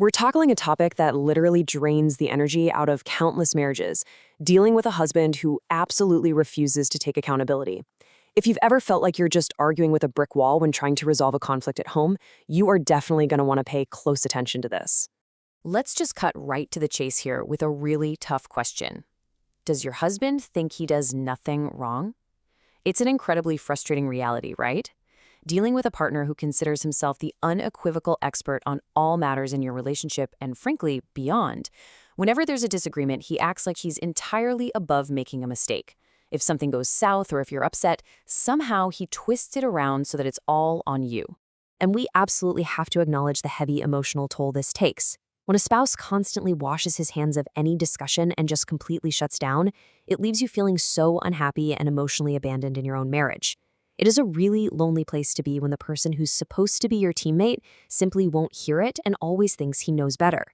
We're tackling a topic that literally drains the energy out of countless marriages, dealing with a husband who absolutely refuses to take accountability. If you've ever felt like you're just arguing with a brick wall when trying to resolve a conflict at home, you are definitely going to want to pay close attention to this. Let's just cut right to the chase here with a really tough question. Does your husband think he does nothing wrong? It's an incredibly frustrating reality, right? Dealing with a partner who considers himself the unequivocal expert on all matters in your relationship and, frankly, beyond. Whenever there's a disagreement, he acts like he's entirely above making a mistake. If something goes south or if you're upset, somehow he twists it around so that it's all on you. And we absolutely have to acknowledge the heavy emotional toll this takes. When a spouse constantly washes his hands of any discussion and just completely shuts down, it leaves you feeling so unhappy and emotionally abandoned in your own marriage. It is a really lonely place to be when the person who's supposed to be your teammate simply won't hear it and always thinks he knows better.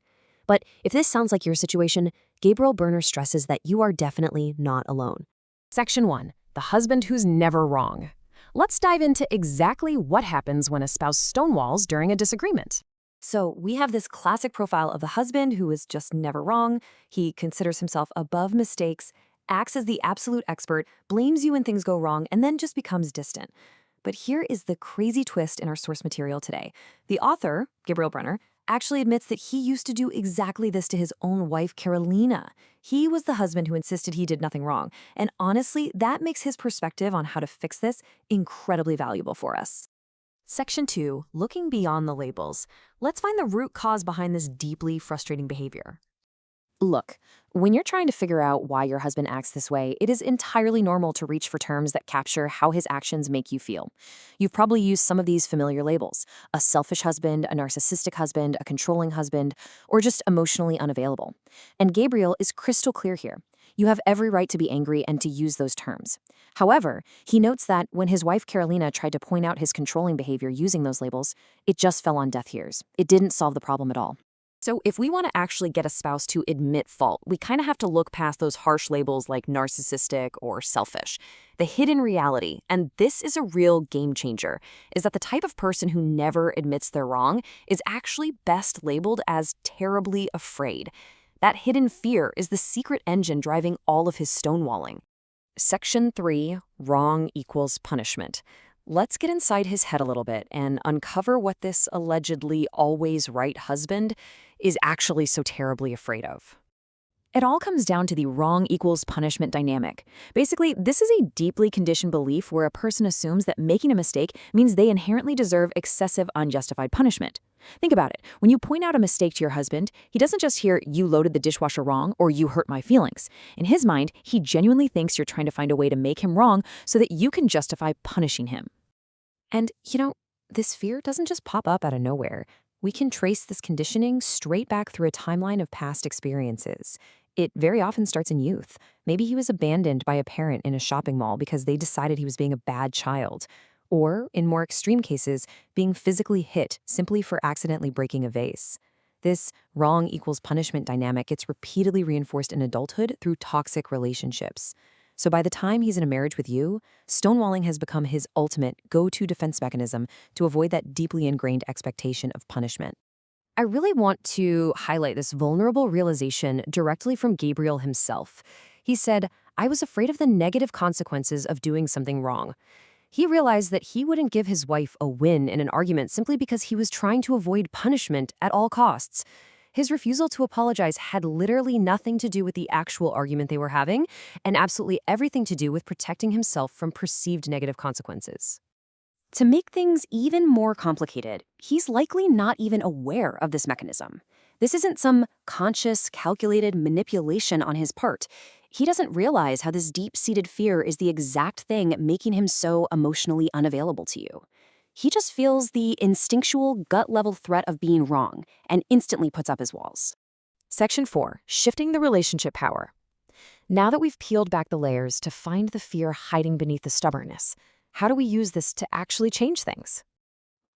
But if this sounds like your situation, Gabriel Berner stresses that you are definitely not alone. Section 1. The husband who's never wrong. Let's dive into exactly what happens when a spouse stonewalls during a disagreement. So we have this classic profile of the husband who is just never wrong. He considers himself above mistakes, acts as the absolute expert, blames you when things go wrong, and then just becomes distant. But here is the crazy twist in our source material today. The author, Gabriel Brenner, actually admits that he used to do exactly this to his own wife, Carolina. He was the husband who insisted he did nothing wrong. And honestly, that makes his perspective on how to fix this incredibly valuable for us. Section 2. Looking beyond the labels. Let's find the root cause behind this deeply frustrating behavior. Look, when you're trying to figure out why your husband acts this way, it is entirely normal to reach for terms that capture how his actions make you feel. You've probably used some of these familiar labels: a selfish husband, a narcissistic husband, a controlling husband, or just emotionally unavailable. And Gabriel is crystal clear here. You have every right to be angry and to use those terms. However, he notes that when his wife Carolina tried to point out his controlling behavior using those labels, it just fell on deaf ears. It didn't solve the problem at all. So if we want to actually get a spouse to admit fault, we kind of have to look past those harsh labels like narcissistic or selfish. The hidden reality, and this is a real game changer, is that the type of person who never admits they're wrong is actually best labeled as terribly afraid. That hidden fear is the secret engine driving all of his stonewalling. Section 3, wrong equals punishment. Let's get inside his head a little bit and uncover what this allegedly always right husband is actually so terribly afraid of. It all comes down to the wrong equals punishment dynamic. Basically, this is a deeply conditioned belief where a person assumes that making a mistake means they inherently deserve excessive, unjustified punishment. Think about it. When you point out a mistake to your husband, he doesn't just hear, "You loaded the dishwasher wrong," or "You hurt my feelings." In his mind, he genuinely thinks you're trying to find a way to make him wrong so that you can justify punishing him. And, this fear doesn't just pop up out of nowhere. We can trace this conditioning straight back through a timeline of past experiences. It very often starts in youth. Maybe he was abandoned by a parent in a shopping mall because they decided he was being a bad child. Or, in more extreme cases, being physically hit simply for accidentally breaking a vase. This wrong equals punishment dynamic gets repeatedly reinforced in adulthood through toxic relationships. So by the time he's in a marriage with you, stonewalling has become his ultimate go-to defense mechanism to avoid that deeply ingrained expectation of punishment. I really want to highlight this vulnerable realization directly from Gabriel himself. He said, "I was afraid of the negative consequences of doing something wrong." He realized that he wouldn't give his wife a win in an argument simply because he was trying to avoid punishment at all costs. His refusal to apologize had literally nothing to do with the actual argument they were having, and absolutely everything to do with protecting himself from perceived negative consequences. To make things even more complicated, he's likely not even aware of this mechanism. This isn't some conscious, calculated manipulation on his part. He doesn't realize how this deep-seated fear is the exact thing making him so emotionally unavailable to you. He just feels the instinctual, gut-level threat of being wrong and instantly puts up his walls. Section 4. Shifting the relationship power. Now that we've peeled back the layers to find the fear hiding beneath the stubbornness, how do we use this to actually change things?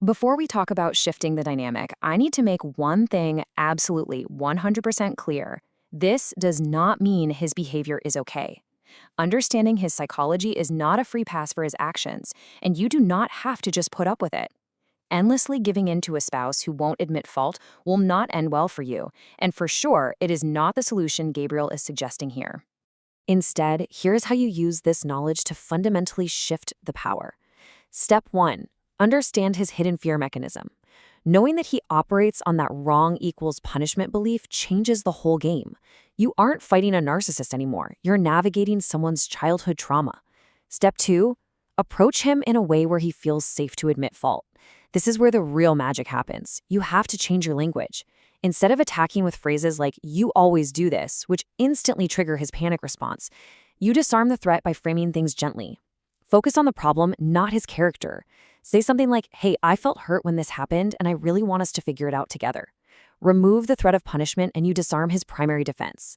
Before we talk about shifting the dynamic, I need to make one thing absolutely 100% clear. This does not mean his behavior is okay. Understanding his psychology is not a free pass for his actions, and you do not have to just put up with it. Endlessly giving in to a spouse who won't admit fault will not end well for you, and for sure, it is not the solution Gabriel is suggesting here. Instead, here's how you use this knowledge to fundamentally shift the power. Step 1. Understand his hidden fear mechanism. Knowing that he operates on that wrong equals punishment belief changes the whole game. You aren't fighting a narcissist anymore. You're navigating someone's childhood trauma. Step 2. Approach him in a way where he feels safe to admit fault. This is where the real magic happens. You have to change your language. Instead of attacking with phrases like, "you always do this," which instantly trigger his panic response, you disarm the threat by framing things gently. Focus on the problem, not his character. Say something like, "Hey, I felt hurt when this happened, and I really want us to figure it out together." Remove the threat of punishment and you disarm his primary defense.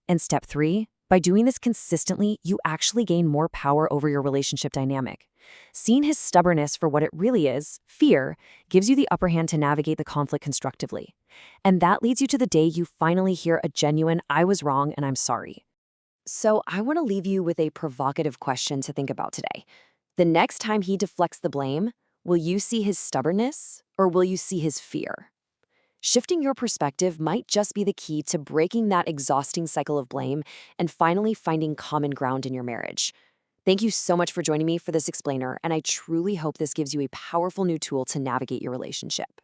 And step 3, by doing this consistently, you actually gain more power over your relationship dynamic. Seeing his stubbornness for what it really is, fear, gives you the upper hand to navigate the conflict constructively. And that leads you to the day you finally hear a genuine, "I was wrong and I'm sorry." So I want to leave you with a provocative question to think about today. The next time he deflects the blame, will you see his stubbornness or will you see his fear? Shifting your perspective might just be the key to breaking that exhausting cycle of blame and finally finding common ground in your marriage. Thank you so much for joining me for this explainer, and I truly hope this gives you a powerful new tool to navigate your relationship.